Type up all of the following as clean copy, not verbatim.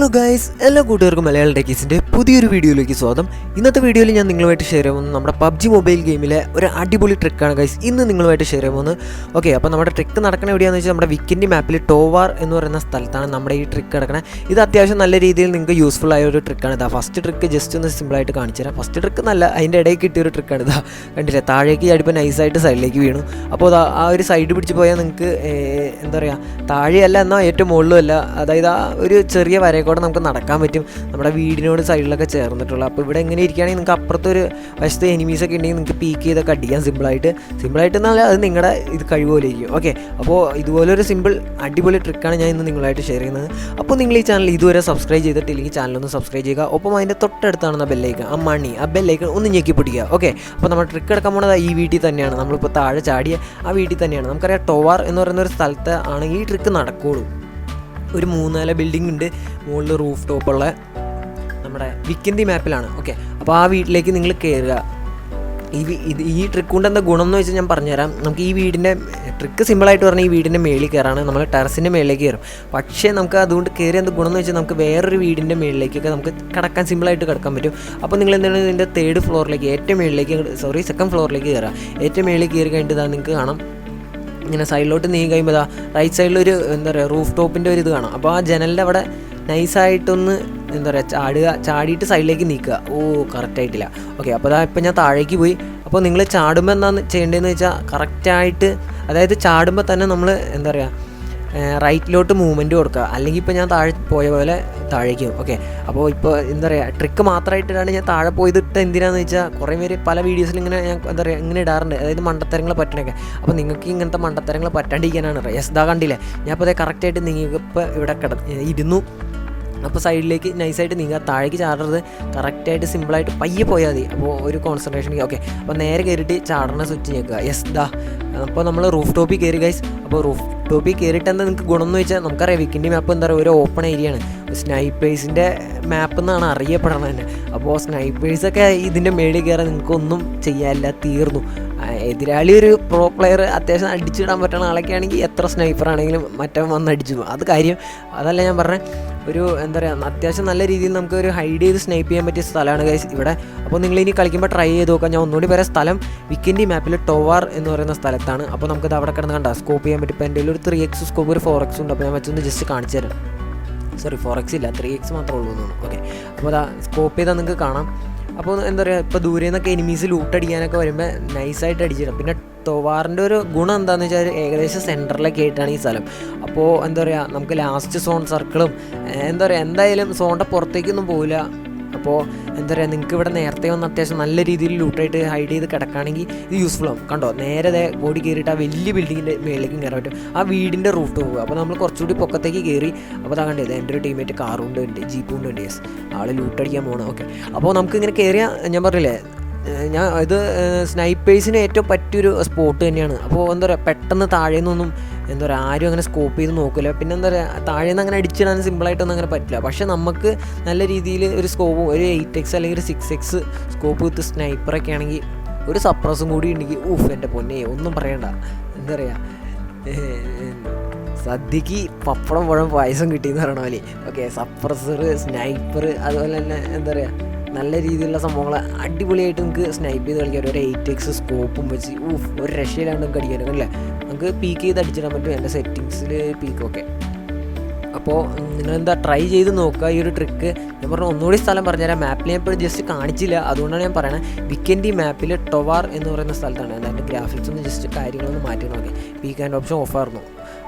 Hello guys, എല്ലാ കൂട്ടുകാർക്കും മലയാളം ടെക്കീസിൻ്റെ പുതിയൊരു വീഡിയോയിലേക്ക് സ്വാഗതം. ഇന്നത്തെ വീഡിയോയിൽ ഞാൻ നിങ്ങളുമായിട്ട് ഷെയർ ചെയ്യുന്നത് നമ്മുടെ പബ്ജി മൊബൈൽ ഗെയിമിലെ ഒരു അടിപൊളി ട്രിക്കാണ് ഗൈസ് ഇന്ന് നിങ്ങളുമായിട്ട് ഷെയർ ചെയ്യുന്നത്. ഓക്കെ, അപ്പോൾ നമ്മുടെ ട്രിക്ക് നടക്കണ എവിടെയാണെന്ന് വെച്ചാൽ നമ്മുടെ വിക്കിൻ്റെ മാപ്പിൽ ടോവാർ എന്ന് പറയുന്ന സ്ഥലത്താണ് നമ്മുടെ ഈ ട്രിക്ക് നടക്കണത്. ഇത് അത്യാവശ്യം നല്ല രീതിയിൽ നിങ്ങൾക്ക് യൂസ്ഫുൾ ആയ ഒരു ട്രിക്കാണ്. ഇതാ ഫസ്റ്റ് ട്രിക്ക് ജസ്റ്റ് ഒന്ന് സിമ്പിളായിട്ട് കാണിച്ചു തരാം. ഫസ്റ്റ് ട്രിക്ക് നല്ല അതിൻ്റെ ഇടയിൽ കിട്ടിയൊരു ട്രിക്കാണ്. ഇതാ കണ്ടില്ലേ, താഴേക്ക് ചാടിപ്പോൾ നൈസായിട്ട് സൈഡിലേക്ക് വീണു. അപ്പോൾ ആ ഒരു സൈഡ് പിടിച്ച് പോയാൽ നിങ്ങൾക്ക് എന്താ പറയുക, താഴെയല്ല എന്നാൽ ഏറ്റവും മുകളിലും അല്ല, അതായത് ആ ഒരു ചെറിയ വരയെക്കൂടെ നമുക്ക് നടക്കാൻ പറ്റും നമ്മുടെ വീടിനോട് സൈഡിലൊക്കെ ചേർന്നിട്ടുള്ള. അപ്പോൾ ഇവിടെ എങ്ങനെ ഇരിക്കുകയാണെങ്കിൽ നിങ്ങൾക്ക് അപ്പുറത്തൊരു വശത്ത് എനിമീസൊക്കെ ഉണ്ടെങ്കിൽ നിങ്ങൾക്ക് പീക്ക് ചെയ്തൊക്കെ അടിക്കാം സിമ്പിളായിട്ട് എന്നാൽ അത് നിങ്ങളുടെ ഇത് കഴിവുപോലെ ഇരിക്കും. ഓക്കെ, അപ്പോൾ ഇതുപോലൊരു സിമ്പിൾ അടിപൊളി ട്രിക്കാണ് ഞാൻ ഇന്ന് നിങ്ങളായിട്ട് ഷെയർ ചെയ്യുന്നത്. അപ്പോൾ നിങ്ങൾ ഈ ചാനൽ ഇതുവരെ സബ്സ്ക്രൈബ് ചെയ്തിട്ടില്ലെങ്കിൽ ചാനലൊന്ന് സബ്സ്ക്രൈബ് ചെയ്യുക. ഒപ്പം അതിൻ്റെ തൊട്ടടുത്താണ് ബെല്ലൈക്കൺ, ആ ബെല്ലൈക്കൺ ഒന്ന് ഞെക്കി പിടിക്കുക. ഓക്കെ, അപ്പോൾ നമ്മൾ ട്രിക്ക് എടുക്കാൻ പോകുന്നത് ഈ വീട്ടിൽ തന്നെയാണ്. നമ്മളിപ്പോൾ താഴെ ചാടിയ ആ വീട്ടിൽ തന്നെയാണ്. നമുക്കറിയാം ടോവാർ എന്ന് പറയുന്ന ഒരു സ്ഥലത്ത് ആണ് ഈ ട്രിക്ക് നടക്കുകയുള്ളൂ. ഒരു 3-4 ബിൽഡിംഗ് ഉണ്ട്, മുകളിൽ റൂഫ് ടോപ്പുള്ള നമ്മുടെ വിക്കിൻ്റെ മാപ്പിലാണ്. ഓക്കെ, അപ്പോൾ ആ വീട്ടിലേക്ക് നിങ്ങൾ കയറുക. ഈ ട്രിക്ക് കൊണ്ട് എന്താ ഗുണം എന്ന് വെച്ചാൽ ഞാൻ പറഞ്ഞുതരാം. നമുക്ക് ഈ വീടിൻ്റെ ട്രിക്ക് സിമ്പിളായിട്ട് പറഞ്ഞാൽ ഈ വീടിൻ്റെ മേളിൽ കയറാണ്, നമ്മൾ ടെറസിൻ്റെ മേളിലേക്ക് കയറും. പക്ഷേ നമുക്ക് അതുകൊണ്ട് കയറി എന്താ ഗുണം എന്ന് വെച്ചാൽ നമുക്ക് വേറൊരു വീടിൻ്റെ മേളിലേക്കൊക്കെ നമുക്ക് കിടക്കാൻ സിമ്പിളായിട്ട് കിടക്കാൻ പറ്റും. അപ്പോൾ നിങ്ങൾ എന്താണ് ഇതിൻ്റെ തേർഡ് ഫ്ലോറിലേക്ക് സെക്കൻഡ് ഫ്ലോറിലേക്ക് കയറുക. ഏറ്റവും മേളിൽ കയറി കഴിഞ്ഞിട്ട് ഇതാ നിങ്ങൾക്ക് കാണാം, ഇങ്ങനെ സൈഡിലോട്ട് നീങ്ങി കഴിയുമ്പോൾ റൈറ്റ് സൈഡിലൊരു എന്താ പറയുക റൂഫ് ടോപ്പിൻ്റെ ഒരു ഇത് കാണാം. അപ്പോൾ ആ ജനലിൻ്റെ അവിടെ നൈസായിട്ടൊന്ന് എന്താ പറയുക ചാടിയിട്ട് സൈഡിലേക്ക് നീക്കുക. കറക്റ്റായിട്ടില്ല. ഓക്കെ, അപ്പോൾ ഇപ്പം ഞാൻ താഴേക്ക് പോയി. അപ്പോൾ നിങ്ങൾ ചാടുമ്പോൾ എന്താണ് ചെയ്യേണ്ടതെന്ന് വെച്ചാൽ കറക്റ്റായിട്ട്, അതായത് ചാടുമ്പോൾ തന്നെ നമ്മൾ എന്താ പറയുക റൈറ്റിലോട്ട് മൂവ്മെൻറ്റ് കൊടുക്കുക, അല്ലെങ്കിൽ ഇപ്പോൾ ഞാൻ താഴെ പോയ പോലെ താഴേക്ക് പോകും. ഓക്കെ, അപ്പോൾ ഇപ്പോൾ എന്താ പറയുക ട്രിക്ക് മാത്രമായിട്ടാണ് ഞാൻ താഴെ പോയിട്ട് എന്തിനാണെന്ന് വെച്ചാൽ കുറേ പേര് പല വീഡിയോസിൽ ഇങ്ങനെ ഞാൻ എന്താ പറയുക ഇങ്ങനെ ഇടാറുണ്ട്, അതായത് മണ്ടത്തരങ്ങൾ പറ്റണൊക്കെ. അപ്പോൾ നിങ്ങൾക്ക് ഇങ്ങനത്തെ മണ്ടത്തരങ്ങൾ പറ്റാണ്ടിരിക്കാനാണ്. യസ്ദാ കണ്ടില്ലേ, ഞാൻ അപ്പോൾ കറക്റ്റായിട്ട് ഇപ്പോൾ ഇവിടെ ഇരുന്നു. അപ്പോൾ സൈഡിലേക്ക് നൈസായിട്ട് നീങ്ങുക, താഴേക്ക് ചാടരുത്, കറക്റ്റായിട്ട് സിമ്പിളായിട്ട് പയ്യെ പോയാൽ മതി. അപ്പോൾ ഒരു കോൺസെൻട്രേഷൻ. ഓക്കെ, അപ്പോൾ നേരെ കയറിയിട്ട് ചാടണ സ്വിച്ച് ഞെക്കുക. അപ്പോൾ നമ്മൾ റൂഫ് ടോപ്പിൽ കയറി ഗൈസ്. അപ്പോൾ റൂഫ് ടോപ്പിൽ കയറിയിട്ട് എന്താ നിങ്ങൾക്ക് ഗുണം എന്ന് വെച്ചാൽ നമുക്കറിയാം വിക്കിൻ്റെ മാപ്പ് എന്താ പറയുക ഒരു ഓപ്പൺ ഏരിയയാണ്, സ്നൈപ്പേഴ്സിൻ്റെ മാപ്പ് എന്നാണ് അറിയപ്പെടണത് തന്നെ. അപ്പോൾ സ്നൈപ്പേഴ്സൊക്കെ ഇതിൻ്റെ മേളിൽ കയറാൻ നിങ്ങൾക്കൊന്നും ചെയ്യാനില്ല, തീർന്നു. എതിരാളി ഒരു പ്രോ പ്ലെയർ അത്യാവശ്യം അടിച്ചിടാൻ പറ്റുന്ന ആളൊക്കെ ആണെങ്കിൽ എത്ര സ്നൈപ്പറാണെങ്കിലും മറ്റവൻ വന്ന് അടിച്ചു പോകും. അത് കാര്യം അതല്ല ഞാൻ പറഞ്ഞത്. ഒരു എന്താ പറയുക അത്യാവശ്യം നല്ല രീതിയിൽ നമുക്ക് ഒരു ഹൈഡ് ചെയ്ത് സ്നൈപ്പ് ചെയ്യാൻ പറ്റിയ സ്ഥലമാണ് ഗൈസ് ഇവിടെ. അപ്പോൾ നിങ്ങൾ ഇനി കളിക്കുമ്പോൾ ട്രൈ ചെയ്ത് നോക്കാം. ഞാൻ ഒന്നുകൂടി പറയാം, സ്ഥലം വിക്കിൻ്റെ മാപ്പിൽ ടോവാർ എന്ന് പറയുന്ന സ്ഥലത്താണ്. അപ്പോൾ നമുക്കത് അവിടെ കിടന്ന് കണ്ടാൽ സ്കോപ്പ് ചെയ്യാൻ പറ്റും. ഇപ്പോൾ എൻ്റെ ഒരു 3x സ്കോപ്പ് ഒരു 4x ഉണ്ട്. അപ്പോൾ ഞാൻ വെച്ചൊന്ന് ജസ്റ്റ് കാണിച്ചു തരാം. 4x ഇല്ല, 3x മാത്രമേ ഉള്ളൂ എന്ന് തോന്നുന്നു. ഓക്കെ, അപ്പോൾ സ്കോപ്പ് ചെയ്താൽ നിങ്ങൾക്ക് കാണാം. അപ്പോൾ എന്താ പറയുക, ഇപ്പോൾ ദൂരെ നിന്നൊക്കെ എനിമീസ് ലൂട്ടടിക്കാനൊക്കെ വരുമ്പോൾ നൈസായിട്ട് അടിച്ചിടും. പിന്നെ ടോവാറിൻ്റെ ഒരു ഗുണം എന്താണെന്ന് വെച്ചാൽ ഏകദേശം സെൻറ്ററിലൊക്കെ ആയിട്ടാണ് ഈ സ്ഥലം. അപ്പോൾ എന്താ പറയുക നമുക്ക് ലാസ്റ്റ് സോൺ സർക്കിളും എന്താ പറയുക എന്തായാലും സോണിൻ്റെ പുറത്തേക്കൊന്നും പോവില്ല. അപ്പോൾ എന്താ പറയുക നിങ്ങൾക്ക് ഇവിടെ നേരത്തെ വന്ന് അത്യാവശ്യം നല്ല രീതിയിൽ ലൂട്ടായിട്ട് ഹൈഡ് ചെയ്ത് കിടക്കുകയാണെങ്കിൽ ഇത് യൂസ്ഫുൾ ആവും. കണ്ടോ, നേരെ ബോഡി കയറിയിട്ട് ആ വലിയ ബിൽഡിങ്ങിൻ്റെ മേളിലേക്കും കയറാൻ പറ്റും. ആ വീടിൻ്റെ റൂട്ട് പോകുക. അപ്പോൾ നമ്മൾ കുറച്ചുകൂടി പൊക്കത്തേക്ക് കയറി. അപ്പോൾ അതാ കണ്ടത് എൻ്റെ ഒരു ടീമേറ്റ് കാറുണ്ട്, ജീപ്പുണ്ട്, യെസ് ആൾ ലൂട്ടടിക്കാൻ പോകണം. ഓക്കെ, അപ്പോൾ നമുക്ക് ഇങ്ങനെ കയറിയാൽ ഞാൻ പറഞ്ഞില്ലേ, ഇത് സ്നൈപ്പേഴ്സിന് ഏറ്റവും പറ്റിയൊരു സ്പോട്ട് തന്നെയാണ്. അപ്പോൾ എന്താ പറയുക പെട്ടെന്ന് താഴേന്നൊന്നും എന്താ പറയുക ആരും അങ്ങനെ സ്കോപ്പ് ചെയ്ത് നോക്കില്ല. പിന്നെ എന്താ പറയുക താഴേന്ന് അങ്ങനെ അടിച്ചിടാൻ സിമ്പിളായിട്ടൊന്നും അങ്ങനെ പറ്റില്ല. പക്ഷേ നമുക്ക് നല്ല രീതിയിൽ ഒരു സ്കോപ്പും ഒരു 8x അല്ലെങ്കിൽ ഒരു 6x സ്കോപ്പ് വിത്ത് സ്നൈപ്പറൊക്കെ ആണെങ്കിൽ ഒരു സപ്രസും കൂടി ഉണ്ടെങ്കിൽ എൻ്റെ പൊന്നെ ഒന്നും പറയണ്ട. എന്താ പറയുക സദ്യക്ക് പപ്പടം പഴം പായസം കിട്ടിയെന്ന് പറയണ പോലെ. ഓക്കെ, സപ്രസർ, സ്നൈപ്പർ, അതുപോലെ തന്നെ എന്താ പറയുക നല്ല രീതിയിലുള്ള സംഭവങ്ങൾ അടിപൊളിയായിട്ട് നിങ്ങൾക്ക് സ്നൈപ്പ് ചെയ്ത് കളിക്കാൻ ഒരു 8x സ്കോപ്പും വെച്ച് ഒരു രക്ഷയിലാണ്ട് നമുക്ക് അടിക്കാനൊക്കെ അല്ലേ. നമുക്ക് പീക്ക് ചെയ്ത് അടിച്ചിടാൻ പറ്റും. എൻ്റെ സെറ്റിങ്സിൽ പീക്കൊക്കെ. അപ്പോൾ നിങ്ങളെന്താ ട്രൈ ചെയ്ത് നോക്കുക ഈ ഒരു ട്രിക്ക്. ഞാൻ പറഞ്ഞ ഒന്നുകൂടി സ്ഥലം പറഞ്ഞുതരാം. മാപ്പിൽ ഞാൻ ഇപ്പോൾ ജസ്റ്റ് കാണിച്ചില്ല, അതുകൊണ്ടാണ് ഞാൻ പറയണത്. വിക്കിൻ്റെ മാപ്പിൽ ടൊവാർ എന്ന് പറയുന്ന സ്ഥലത്താണ്. അതിൻ്റെ ഗ്രാഫിക്സ് ഒന്ന് ജസ്റ്റ് കാര്യങ്ങളൊന്ന് മാറ്റി നോക്കി. പീക്ക് ആൻഡ് ഓപ്ഷൻ ഓഫായിരുന്നു.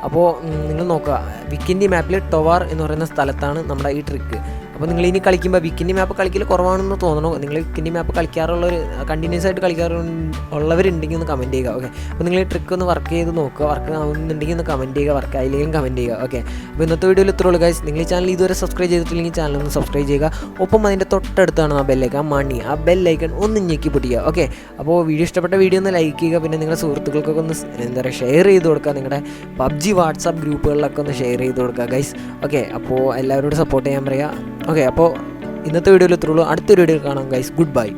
അപ്പോൾ നിങ്ങൾ നോക്കുക, വിക്കിൻ്റെ മാപ്പിൽ ടൊവാർ എന്ന് പറയുന്ന സ്ഥലത്താണ് നമ്മുടെ ഈ ട്രിക്ക്. അപ്പോൾ നിങ്ങൾ ഇനി കളിക്കുമ്പോൾ വിക്കിൻ്റെ മാപ്പ് കളിക്കൽ കുറവാണെന്ന് തോന്നണോ? നിങ്ങൾ വിക്കിൻ്റെ മാപ്പ് കളിക്കാറുള്ളവർ കണ്ടിന്യൂസ് ആയിട്ട് കളിക്കാറുള്ളവരുണ്ടെങ്കിൽ ഒന്ന് കമൻറ്റ് ചെയ്യുക. ഓക്കെ, അപ്പോൾ നിങ്ങൾ ഈ ട്രിക്ക് ഒന്ന് വർക്ക് ചെയ്ത് നോക്കുക. വർക്ക് ആവുന്നുണ്ടെങ്കിൽ ഒന്ന് കമൻറ്റ് ചെയ്യുക, വർക്ക് ആയില്ലെങ്കിലും കമൻറ്റ് ചെയ്യുക. ഓക്കെ, അപ്പോൾ ഇന്നത്തെ വീഡിയോയിൽ ഇത്രേ ഉള്ളൂ ഗൈസ്. നിങ്ങൾ ഈ ചാനൽ ഇതുവരെ സബ്സ്ക്രൈബ് ചെയ്തിട്ടില്ലെങ്കിൽ ചാനൽ ഒന്ന് സബ്സ്ക്രൈബ് ചെയ്യുക. ഒപ്പം അതിൻ്റെ തൊട്ടടുത്താണ് ആ ബെല്ലൈക്കൺ, ആ ബെല്ലൈക്കൺ ഒന്ന് ഞെക്കി പൊട്ടിക്കുക. ഓക്കെ, അപ്പോൾ വീഡിയോ ഇഷ്ടപ്പെട്ട വീഡിയോ ഒന്ന് ലൈക്ക് ചെയ്യുക. പിന്നെ നിങ്ങളുടെ സുഹൃത്തുക്കൾക്കൊക്കെ ഒന്ന് എന്താ പറയുക ഷെയർ ചെയ്ത് കൊടുക്കുക. നിങ്ങളുടെ പബ്ജി വാട്സാപ്പ് ഗ്രൂപ്പുകളിലൊക്കെ ഒന്ന് ഷെയർ ചെയ്ത് കൊടുക്കുക ഗൈസ്. ഓക്കെ, അപ്പോൾ എല്ലാവരോടും സപ്പോർട്ട് ചെയ്യാൻ പറയുക. ഓക്കെ, അപ്പോൾ ഇന്നത്തെ വീഡിയോയിൽ ഇത്രേ ഉള്ളൂ. അടുത്തൊരു വീഡിയോയിൽ കാണാം ഗൈസ്. Good bye.